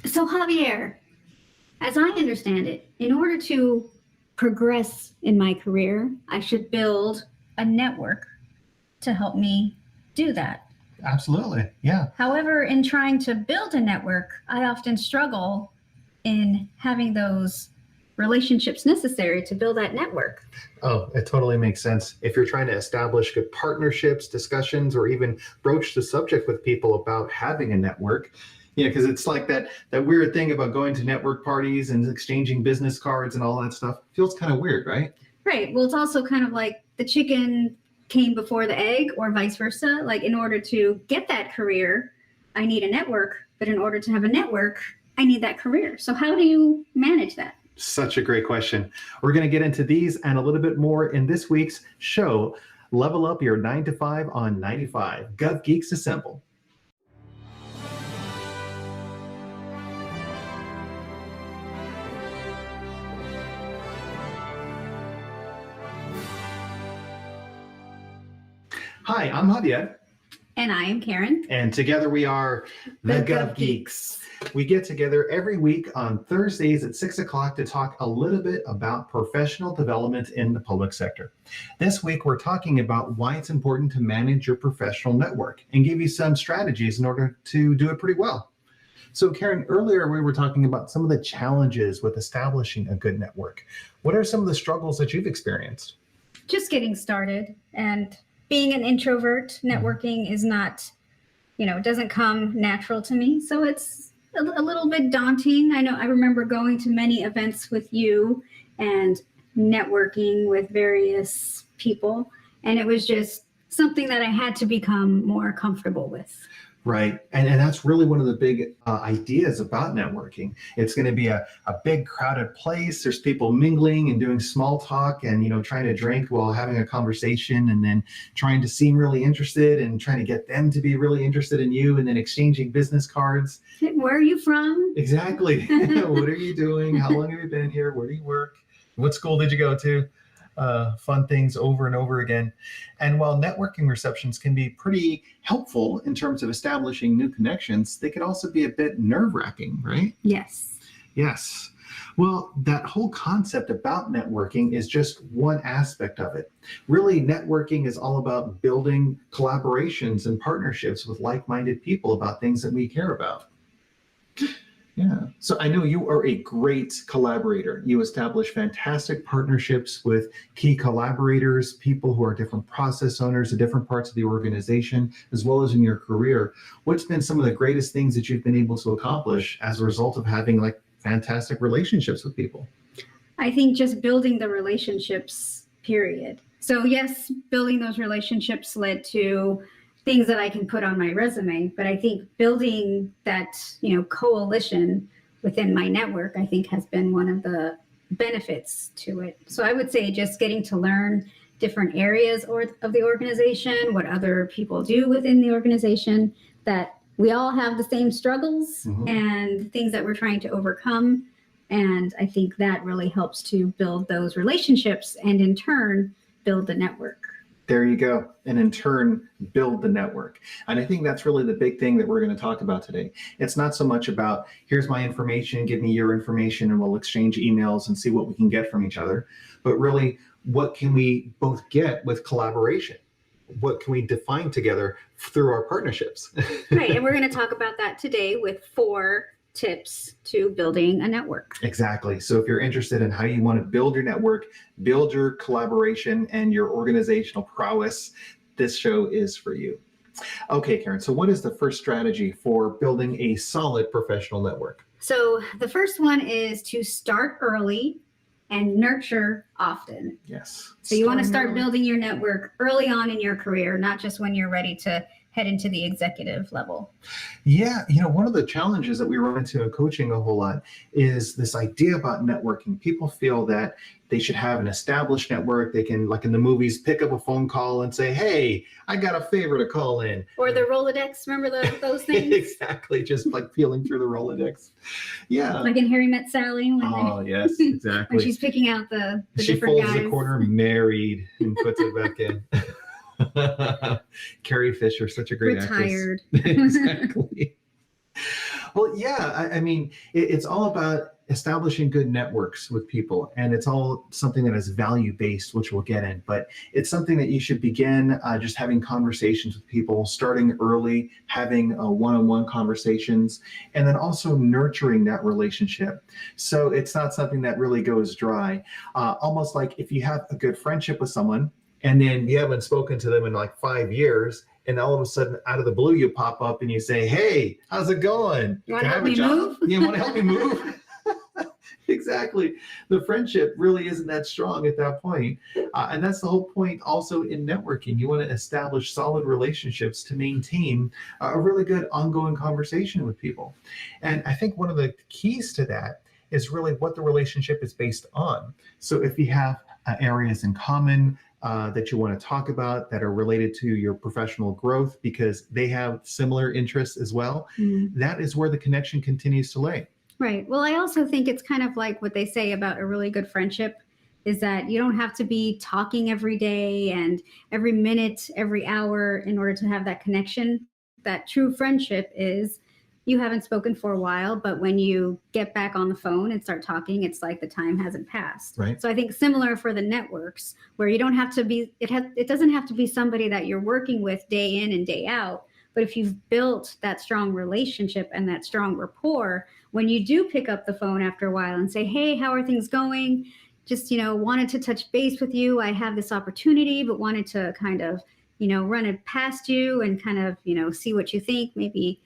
So, Javier, as I understand it, in order to progress in my career, I should build a network to help me do that. Absolutely. Yeah. However, in trying to build a network, I often struggle in having those relationships necessary to build that network. Oh, it totally makes sense. If you're trying to establish good partnerships, discussions, or even broach the subject with people about having a network, because it's like that weird thing about going to network parties and exchanging business cards and all that stuff. Feels kind of weird, right? Right. Well, it's also kind of like the chicken came before the egg or vice versa. Like, in order to get that career, I need a network. But in order to have a network, I need that career. So how do you manage that? Such a great question. We're going to get into these and a little bit more in this week's show. Level up your 9 to 5 on 95. Gov Geeks Assemble. Hi, I'm Javier. And I am Karen. And together we are the Gov Geeks. We get together every week on Thursdays at 6 o'clock to talk a little bit about professional development in the public sector. This week, we're talking about why it's important to manage your professional network and give you some strategies in order to do it pretty well. So Karen, earlier we were talking about some of the challenges with establishing a good network. What are some of the struggles that you've experienced? Just getting started, and being an introvert, networking is not, it doesn't come natural to me. So it's a little bit daunting. I remember going to many events with you and networking with various people. And it was just something that I had to become more comfortable with. Right. And that's really one of the big ideas about networking. It's going to be a big crowded place. There's people mingling and doing small talk and, trying to drink while having a conversation, and then trying to seem really interested and trying to get them to be really interested in you, and then exchanging business cards. Where are you from? Exactly. What are you doing? How long have you been here? Where do you work? What school did you go to? Fun things over and over again. And while networking receptions can be pretty helpful in terms of establishing new connections, they can also be a bit nerve-wracking, right? Yes. Yes. Well, that whole concept about networking is just one aspect of it. Really, networking is all about building collaborations and partnerships with like-minded people about things that we care about. Yeah. So I know you are a great collaborator. You establish fantastic partnerships with key collaborators, people who are different process owners at different parts of the organization, as well as in your career. What's been some of the greatest things that you've been able to accomplish as a result of having fantastic relationships with people? I think just building the relationships, period. So yes, building those relationships led to things that I can put on my resume, but I think building that, coalition within my network, I think has been one of the benefits to it. So I would say just getting to learn different areas of the organization, what other people do within the organization, that we all have the same struggles and things that we're trying to overcome. And I think that really helps to build those relationships and in turn, build the network. There you go. And in turn, build the network. And I think that's really the big thing that we're going to talk about today. It's not so much about, here's my information, give me your information, and we'll exchange emails and see what we can get from each other. But really, what can we both get with collaboration? What can we define together through our partnerships? Right. And we're going to talk about that today with 4 tips to building a network. Exactly. So if you're interested in how you want to build your network, build your collaboration and your organizational prowess, this show is for you. Okay, Karen, so what is the first strategy for building a solid professional network? So the first one is to start early and nurture often. Yes. So you want to start building your network early on in your career, not just when you're ready to head into the executive level. Yeah, one of the challenges that we run into in coaching a whole lot is this idea about networking. People feel that they should have an established network. They can, like in the movies, pick up a phone call and say, hey, I got a favor to call in. Or the Rolodex, remember those things? Exactly, just like feeling through the Rolodex. Yeah. Like in Harry Met Sally. Yes, exactly. When she's picking out the she different folds guys. the corner, married, and puts it back in. Carrie Fisher, such a great Retired. actress. Exactly. Well, yeah, I mean, it's all about establishing good networks with people, and it's all something that is value based, which we'll get in. But it's something that you should begin just having conversations with people, starting early, having one-on-one conversations, and then also nurturing that relationship. So it's not something that really goes dry. Almost like if you have a good friendship with someone, and then you haven't spoken to them in like 5 years, and all of a sudden out of the blue you pop up and you say, hey, how's it going? You want Can to I help have a me job? move? You want to help me move? Exactly. The friendship really isn't that strong at that point. And that's the whole point also in networking. You want to establish solid relationships to maintain a really good ongoing conversation with people. And I think one of the keys to that is really what the relationship is based on. So if you have areas in common, that you want to talk about that are related to your professional growth because they have similar interests as well, that is where the connection continues to lay. Right. Well, I also think it's kind of like what they say about a really good friendship is that you don't have to be talking every day and every minute, every hour in order to have that connection. That true friendship is you haven't spoken for a while, but when you get back on the phone and start talking, it's like the time hasn't passed. Right. So I think similar for the networks where you don't have to be, it doesn't have to be somebody that you're working with day in and day out. But if you've built that strong relationship and that strong rapport, when you do pick up the phone after a while and say, hey, how are things going? Just, wanted to touch base with you. I have this opportunity, but wanted to kind of, run it past you and kind of, see what you think, maybe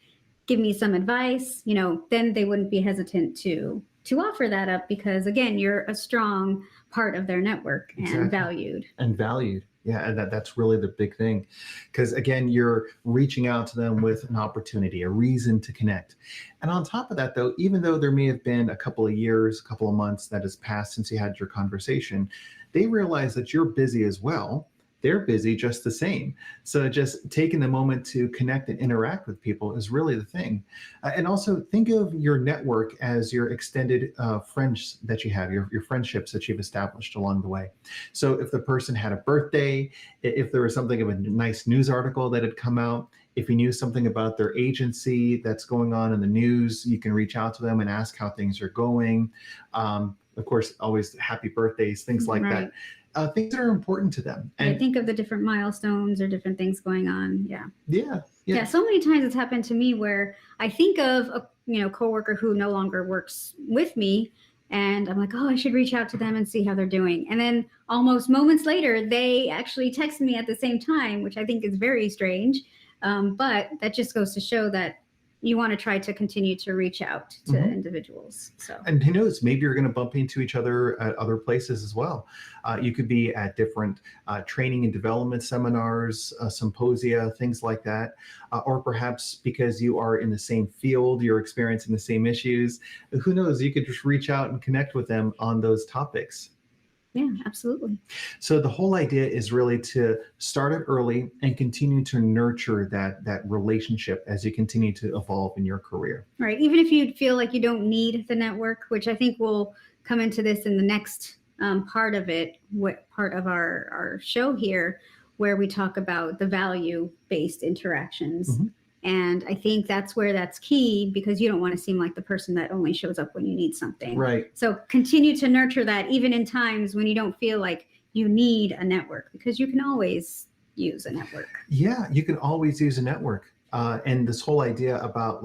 give me some advice, then they wouldn't be hesitant to offer that up because, again, you're a strong part of their network and Exactly. valued. And valued. Yeah, and that's really the big thing. Because again, you're reaching out to them with an opportunity, a reason to connect. And on top of that, though, even though there may have been a couple of years, a couple of months that has passed since you had your conversation, they realize that you're busy as well. They're busy just the same. So just taking the moment to connect and interact with people is really the thing. And also think of your network as your extended friends that you have, your friendships that you've established along the way. So if the person had a birthday, if there was something of a nice news article that had come out, if you knew something about their agency that's going on in the news, you can reach out to them and ask how things are going. Of course, always happy birthdays, things like Right. that. Things that are important to them. And I think of the different milestones or different things going on. Yeah. Yeah. So many times it's happened to me where I think of a coworker who no longer works with me, and I'm like, oh, I should reach out to them and see how they're doing. And then almost moments later, they actually text me at the same time, which I think is very strange. But that just goes to show that you want to try to continue to reach out to individuals. So, and who knows, maybe you're going to bump into each other at other places as well. You could be at different training and development seminars, symposia, things like that. Or perhaps because you are in the same field, you're experiencing the same issues. Who knows, you could just reach out and connect with them on those topics. Yeah, absolutely. So the whole idea is really to start it early and continue to nurture that relationship as you continue to evolve in your career. Right. Even if you feel like you don't need the network, which I think we'll come into this in the next part of it, what part of our show here, where we talk about the value-based interactions. And I think that's where that's key because you don't want to seem like the person that only shows up when you need something. Right. So continue to nurture that even in times when you don't feel like you need a network because you can always use a network. Yeah, you can always use a network. And this whole idea about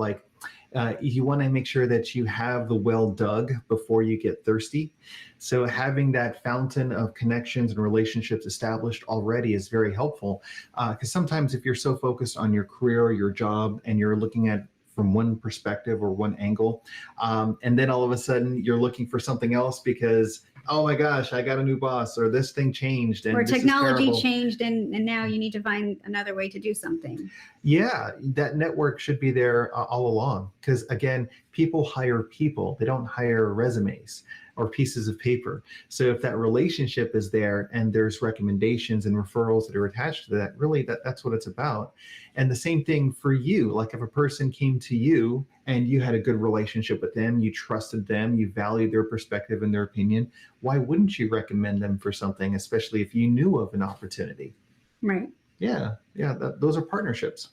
you want to make sure that you have the well dug before you get thirsty. So having that fountain of connections and relationships established already is very helpful. Because sometimes if you're so focused on your career or your job and you're looking at from one perspective or one angle, and then all of a sudden you're looking for something else because, oh my gosh, I got a new boss or this thing changed. And or this is technology terrible. changed and now you need to find another way to do something. Yeah, that network should be there all along because, again, people hire people. They don't hire resumes or pieces of paper. So if that relationship is there and there's recommendations and referrals that are attached to that, really that's what it's about. And the same thing for you. Like if a person came to you and you had a good relationship with them, you trusted them, you valued their perspective and their opinion, why wouldn't you recommend them for something, especially if you knew of an opportunity? Right. Yeah, those are partnerships.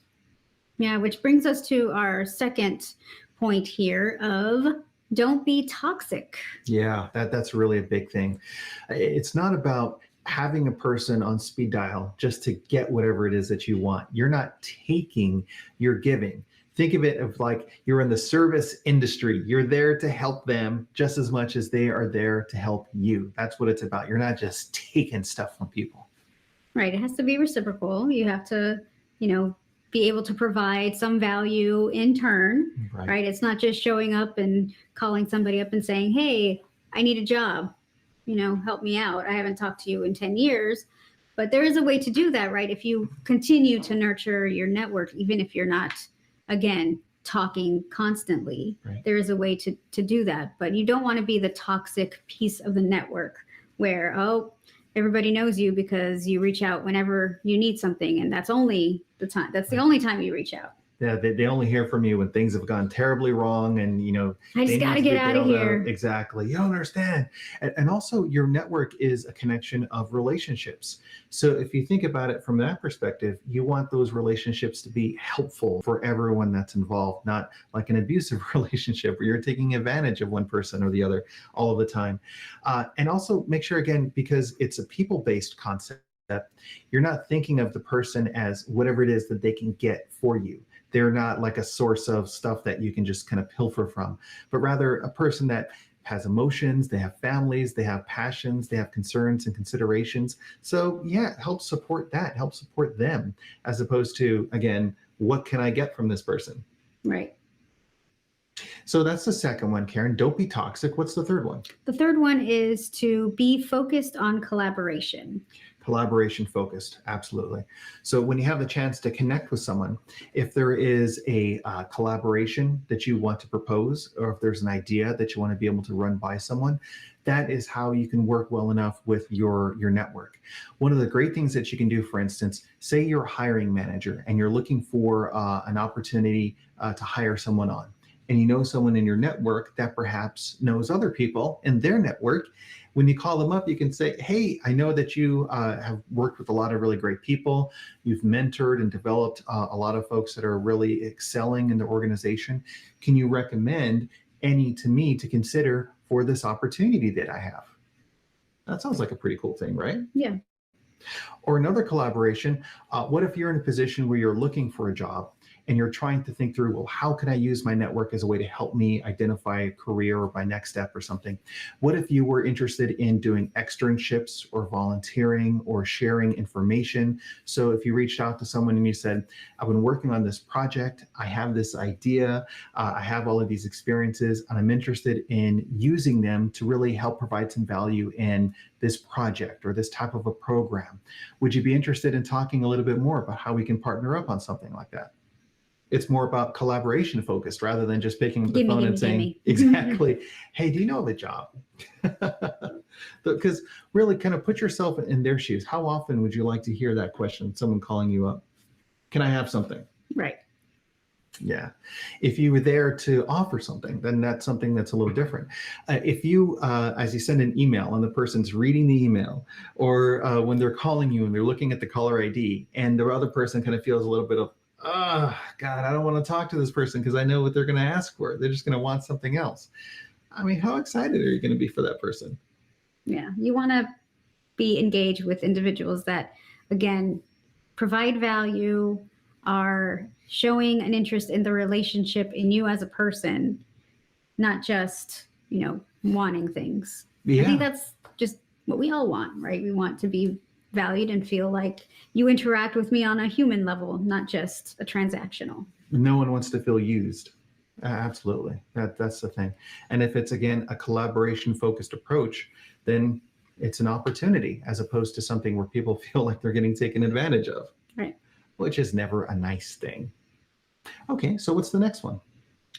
Yeah, which brings us to our second point here of don't be toxic. Yeah, that's really a big thing. It's not about having a person on speed dial just to get whatever it is that you want. You're not taking, you're giving. Think of it of like you're in the service industry. You're there to help them just as much as they are there to help you. That's what it's about. You're not just taking stuff from people. Right. It has to be reciprocal. You have to, be able to provide some value in turn, right? It's not just showing up and calling somebody up and saying, hey, I need a job, help me out. I haven't talked to you in 10 years. But there is a way to do that, right? If you continue to nurture your network, even if you're not, again, talking constantly, there is a way to do that. But you don't want to be the toxic piece of the network where, everybody knows you because you reach out whenever you need something. And that's only the time. That's the only time you reach out. Yeah, they only hear from you when things have gone terribly wrong, and I just got to get out of here. Exactly, you don't understand. And also, your network is a connection of relationships. So if you think about it from that perspective, you want those relationships to be helpful for everyone that's involved, not like an abusive relationship where you're taking advantage of one person or the other all of the time. And also make sure, again, because it's a people-based concept, you're not thinking of the person as whatever it is that they can get for you. They're not like a source of stuff that you can just kind of pilfer from, but rather a person that has emotions, they have families, they have passions, they have concerns and considerations. So yeah, help support that, help support them, as opposed to, again, what can I get from this person? Right. So that's the second one, Karen. Don't be toxic. What's the third one? The third one is to be focused on collaboration. Collaboration focused, absolutely. So when you have the chance to connect with someone, if there is a collaboration that you want to propose, or if there's an idea that you want to be able to run by someone, that is how you can work well enough with your network. One of the great things that you can do, for instance, say you're a hiring manager and you're looking for an opportunity to hire someone on, and you know someone in your network that perhaps knows other people in their network. When you call them up, you can say, hey, I know that you have worked with a lot of really great people. You've mentored and developed a lot of folks that are really excelling in the organization. Can you recommend any to me to consider for this opportunity that I have? That sounds like a pretty cool thing, right? Yeah. Or another collaboration, what if you're in a position where you're looking for a job and you're trying to think through, well, how can I use my network as a way to help me identify a career or my next step or something? What if you were interested in doing externships or volunteering or sharing information? So if you reached out to someone and you said, I've been working on this project, I have this idea, I have all of these experiences, and I'm interested in using them to really help provide some value in this project or this type of a program. Would you be interested in talking a little bit more about how we can partner up on something like that? It's more about collaboration focused rather than just picking up the phone and saying, exactly, hey, do you know of a job? Because really kind of put yourself in their shoes. How often would you like to hear that question? Someone calling you up, can I have something? Right. Yeah. If you were there to offer something, then that's something that's a little different. If you, as you send an email and the person's reading the email, or when they're calling you and they're looking at the caller ID and the other person kind of feels a little bit of, oh, God, I don't want to talk to this person because I know what they're going to ask for. They're just going to want something else. I mean, how excited are you going to be for that person? Yeah. You want to be engaged with individuals that, again, provide value, are showing an interest in the relationship in you as a person, not just, wanting things. Yeah. I think that's just what we all want, right? We want to be valued and feel like you interact with me on a human level, not just a transactional. No one wants to feel used. Absolutely. That's the thing. And if it's, again, a collaboration focused approach, then it's an opportunity as opposed to something where people feel like they're getting taken advantage of. Right. Which is never a nice thing. Okay, so what's the next one?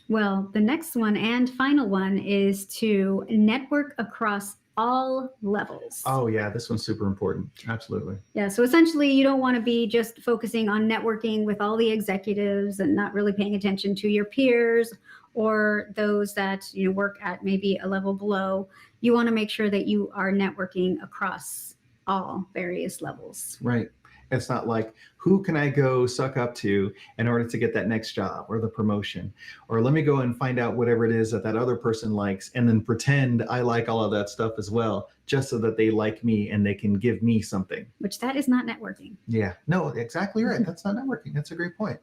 Well, the next one and final one is to network across all levels. Oh yeah, this one's super important. Absolutely. Yeah, so essentially you don't want to be just focusing on networking with all the executives and not really paying attention to your peers or those that work at maybe a level below. You want to make sure that you are networking across all various levels. Right. It's not like who can I go suck up to in order to get that next job or the promotion? Or let me go and find out whatever it is that that other person likes and then pretend I like all of that stuff as well, just so that they like me and they can give me something. Which that is not networking. Yeah, no, exactly right. That's not networking. That's a great point.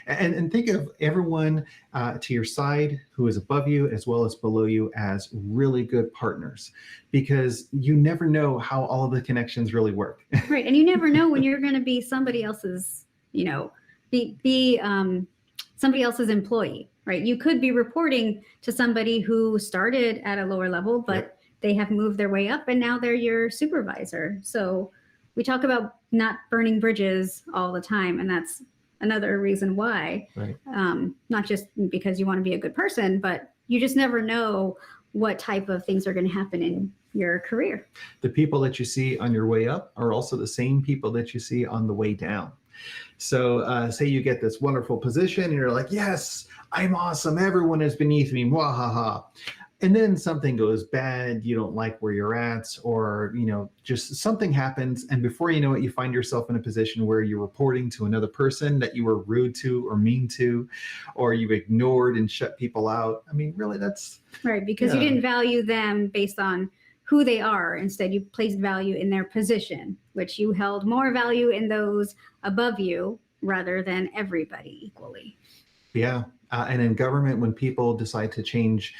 And think of everyone to your side who is above you as well as below you as really good partners, because you never know how all of the connections really work. Right. And you never know when you're going to be somebody else's, be somebody else's employee, right? You could be reporting to somebody who started at a lower level, but Yep. they have moved their way up and now they're your supervisor. So we talk about not burning bridges all the time. And that's another reason why, Right. Not just because you want to be a good person, but you just never know what type of things are going to happen in your career. The people that you see on your way up are also the same people that you see on the way down. So say you get this wonderful position and you're like, yes, I'm awesome. Everyone is beneath me. Wahaha. And then something goes bad, you don't like where you're at, or just something happens, and before you know it, you find yourself in a position where you're reporting to another person that you were rude to or mean to, or you ignored and shut people out. I mean, really, that's right, because you didn't value them based on who they are. Instead, you placed value in their position, which you held more value in those above you rather than everybody equally. Yeah. And in government, when people decide to change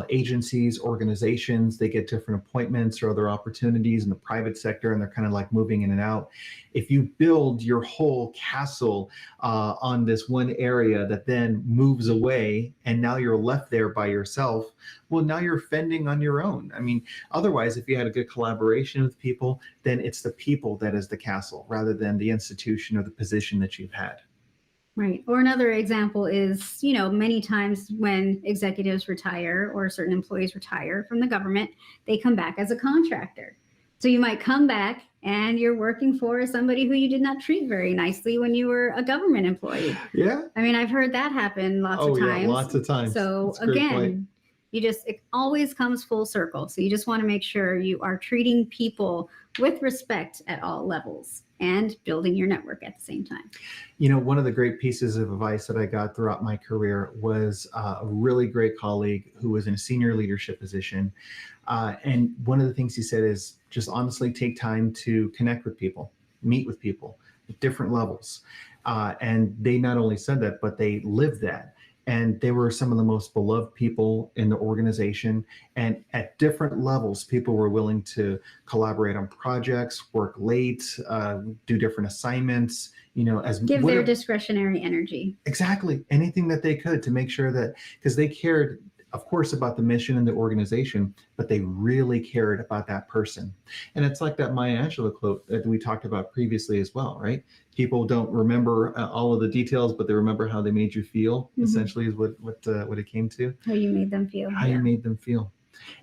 agencies, organizations, they get different appointments or other opportunities in the private sector, and they're kind of like moving in and out. If you build your whole castle on this one area that then moves away, and now you're left there by yourself, well, now you're fending on your own. I mean, otherwise, if you had a good collaboration with people, then it's the people that is the castle rather than the institution or the position that you've had. Right. Or another example is, many times when executives retire or certain employees retire from the government, they come back as a contractor. So you might come back and you're working for somebody who you did not treat very nicely when you were a government employee. Yeah. I mean, I've heard that happen lots of times. Yeah, lots of times. So again, it always comes full circle. So you just want to make sure you are treating people with respect at all levels and building your network at the same time. One of the great pieces of advice that I got throughout my career was a really great colleague who was in a senior leadership position. And one of the things he said is just honestly take time to connect with people, meet with people at different levels. And they not only said that, but they lived that. And they were some of the most beloved people in the organization. And at different levels, people were willing to collaborate on projects, work late, do different assignments, give their discretionary energy. Exactly. Anything that they could to make sure that, because they cared, of course, about the mission and the organization, but they really cared about that person. And it's like that Maya Angelou quote that we talked about previously as well, right? People don't remember all of the details, but they remember how they made you feel. Mm-hmm. Essentially, is what it came to. How you made them feel. How you made them feel.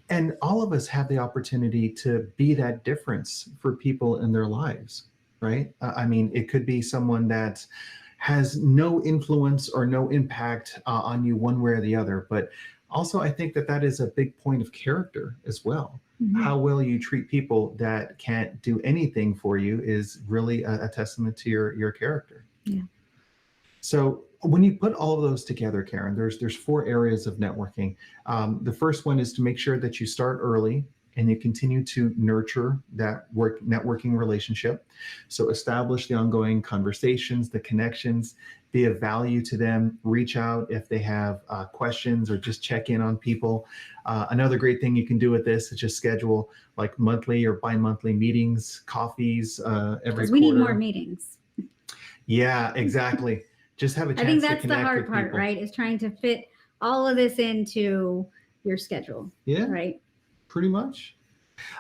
And all of us have the opportunity to be that difference for people in their lives, right? I mean, it could be someone that has no influence or no impact on you one way or the other, but also, I think that is a big point of character as well. Mm-hmm. How well you treat people that can't do anything for you is really a testament to your character. Yeah. So when you put all of those together, Karen, there's 4 areas of networking. The first one is to make sure that you start early and you continue to nurture that networking relationship. So establish the ongoing conversations, the connections, be of value to them, reach out if they have questions or just check in on people. Another great thing you can do with this is just schedule like monthly or bi-monthly meetings, coffees every quarter. We need more meetings. Yeah, exactly. Just have a chance to connect with people. I think that's the hard part, right? Is trying to fit all of this into your schedule. Yeah. Right. Pretty much.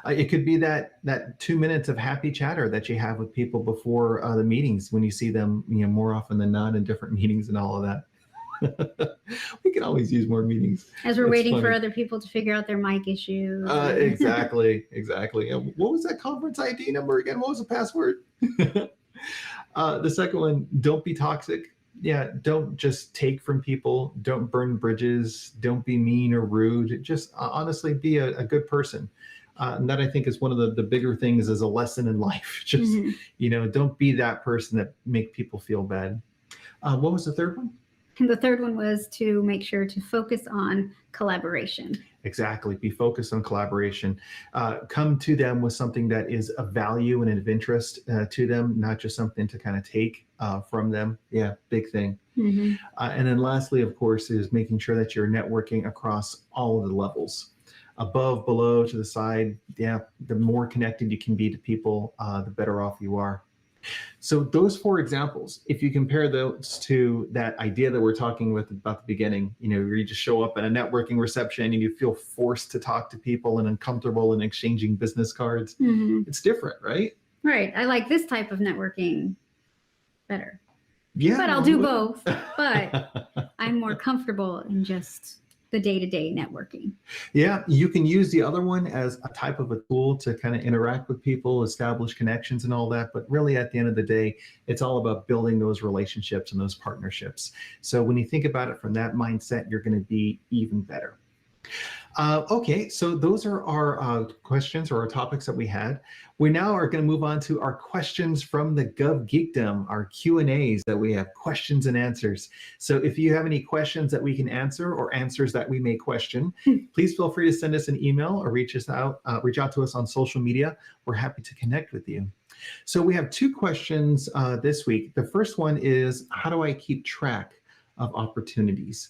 It could be that 2 minutes of happy chatter that you have with people before the meetings when you see them, more often than not in different meetings and all of that. We can always use more meetings. As we're waiting for other people to figure out their mic issues. Exactly. What was that conference ID number again? What was the password? The second one, don't be toxic. Yeah, don't just take from people. Don't burn bridges. Don't be mean or rude. Just honestly be a good person. And that I think is one of the bigger things as a lesson in life. Just, don't be that person that make people feel bad. What was the third one? And the third one was to make sure to focus on collaboration. Exactly. Be focused on collaboration. Come to them with something that is of value and of interest to them, not just something to kind of take from them. Yeah, big thing. And then lastly, of course, is making sure that you're networking across all of the levels. Above, below, to the side. Yeah, the more connected you can be to people, the better off you are. So those 4 examples, if you compare those to that idea that we're talking with about the beginning, where you just show up at a networking reception and you feel forced to talk to people and uncomfortable in exchanging business cards, it's different, right? Right. I like this type of networking better. Yeah. But I'll do both. But I'm more comfortable in just the day-to-day networking. Yeah, you can use the other one as a type of a tool to kind of interact with people, establish connections and all that. But really, at the end of the day, it's all about building those relationships and those partnerships. So when you think about it from that mindset, you're going to be even better. Okay, so those are our questions or our topics that we had. We now are going to move on to our questions from the Gov Geekdom, our Q&As that we have, questions and answers. So if you have any questions that we can answer or answers that we may question, please feel free to send us an email or reach out to us on social media. We're happy to connect with you. So we have 2 questions this week. The first one is, how do I keep track of opportunities?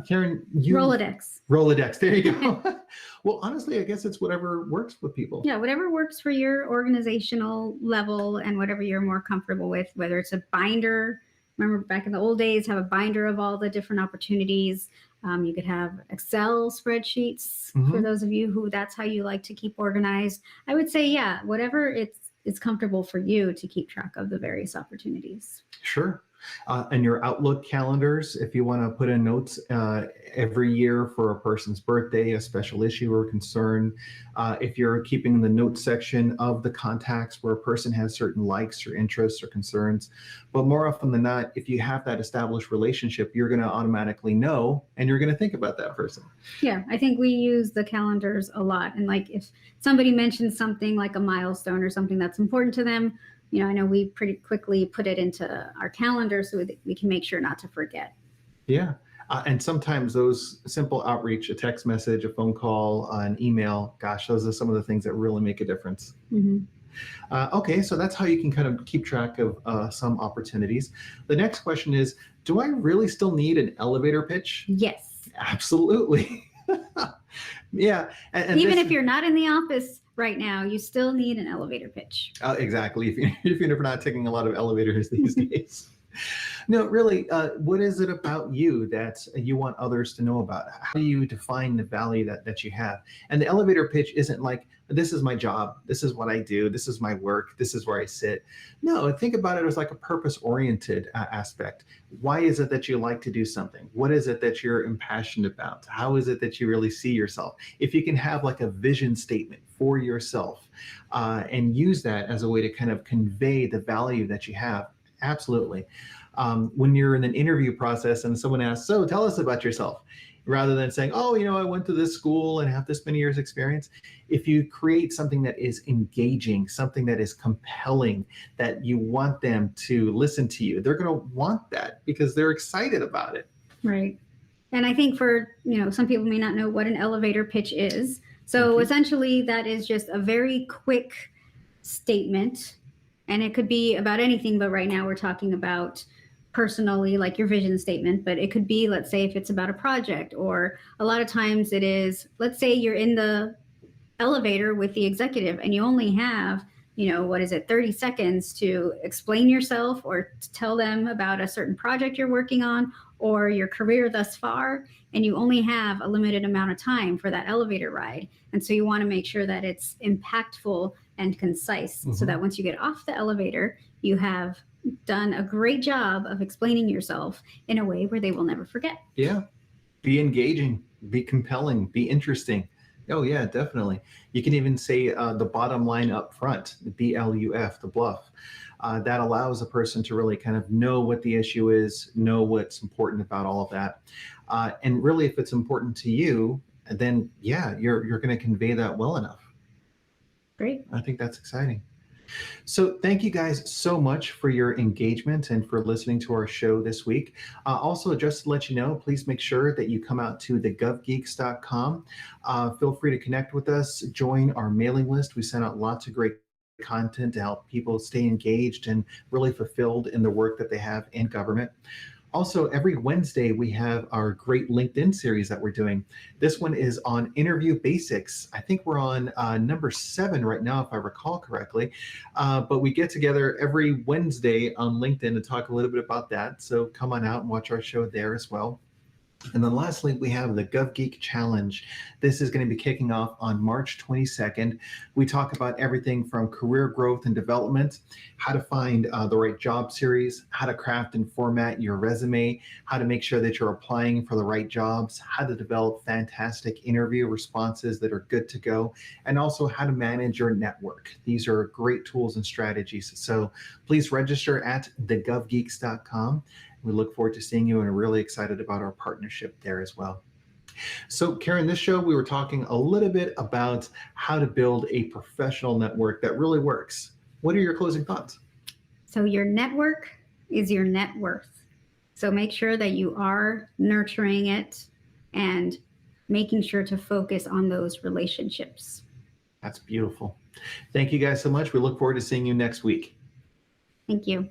Karen, Rolodex. There you go. Well, honestly, I guess it's whatever works with people. Yeah, whatever works for your organizational level and whatever you're more comfortable with, whether it's a binder. Remember back in the old days, have a binder of all the different opportunities. You could have Excel spreadsheets for those of you who that's how you like to keep organized. I would say, yeah, whatever it's comfortable for you to keep track of the various opportunities. Sure. And your Outlook calendars, if you want to put in notes every year for a person's birthday, a special issue or concern, if you're keeping the notes section of the contacts where a person has certain likes or interests or concerns. But more often than not, if you have that established relationship, you're going to automatically know and you're going to think about that person. Yeah, I think we use the calendars a lot. And like if somebody mentions something like a milestone or something that's important to them, I know we pretty quickly put it into our calendar so that we can make sure not to forget. Yeah. And sometimes those simple outreach, a text message, a phone call, an email, gosh, those are some of the things that really make a difference. Okay, so that's how you can kind of keep track of some opportunities. The next question is, do I really still need an elevator pitch? Yes. Absolutely. Yeah. And even if you're not in the office right now, you still need an elevator pitch. Exactly. If you're not taking a lot of elevators these days. No, really, what is it about you that you want others to know about? How do you define the value that you have? And the elevator pitch isn't like, this is my job, this is what I do, this is my work, this is where I sit. No, think about it as like a purpose-oriented aspect. Why is it that you like to do something? What is it that you're impassioned about? How is it that you really see yourself? If you can have like a vision statement for yourself and use that as a way to kind of convey the value that you have, absolutely. When you're in an interview process and someone asks, so tell us about yourself, rather than saying, oh, I went to this school and have this many years experience. If you create something that is engaging, something that is compelling, that you want them to listen to you, they're going to want that because they're excited about it. Right. And I think for, some people may not know what an elevator pitch is. So essentially that is just a very quick statement, and it could be about anything, but right now we're talking about personally, like your vision statement, but it could be, let's say if it's about a project, or a lot of times it is, let's say you're in the elevator with the executive and you only have, 30 seconds to explain yourself or to tell them about a certain project you're working on or your career thus far, and you only have a limited amount of time for that elevator ride. And so you want to make sure that it's impactful and concise so that once you get off the elevator, you have done a great job of explaining yourself in a way where they will never forget. Yeah. Be engaging, be compelling, be interesting. Oh yeah, definitely. You can even say the bottom line up front, the BLUF, the bluff. That allows a person to really kind of know what the issue is, know what's important about all of that. And really, if it's important to you, then yeah, you're going to convey that well enough. Great. I think that's exciting. So thank you guys so much for your engagement and for listening to our show this week. Also, just to let you know, please make sure that you come out to thegovgeeks.com. Feel free to connect with us, join our mailing list. We send out lots of great content to help people stay engaged and really fulfilled in the work that they have in government. Also, every Wednesday, we have our great LinkedIn series that we're doing. This one is on interview basics. I think we're on number 7 right now, if I recall correctly. But we get together every Wednesday on LinkedIn to talk a little bit about that. So come on out and watch our show there as well. And then lastly, we have the GovGeek Challenge. This is going to be kicking off on March 22nd. We talk about everything from career growth and development, how to find the right job series, how to craft and format your resume, how to make sure that you're applying for the right jobs, how to develop fantastic interview responses that are good to go, and also how to manage your network. These are great tools and strategies. So please register at thegovgeeks.com. We look forward to seeing you and are really excited about our partnership there as well. So, Karen, this show we were talking a little bit about how to build a professional network that really works. What are your closing thoughts? So your network is your net worth. So make sure that you are nurturing it and making sure to focus on those relationships. That's beautiful. Thank you guys so much. We look forward to seeing you next week. Thank you.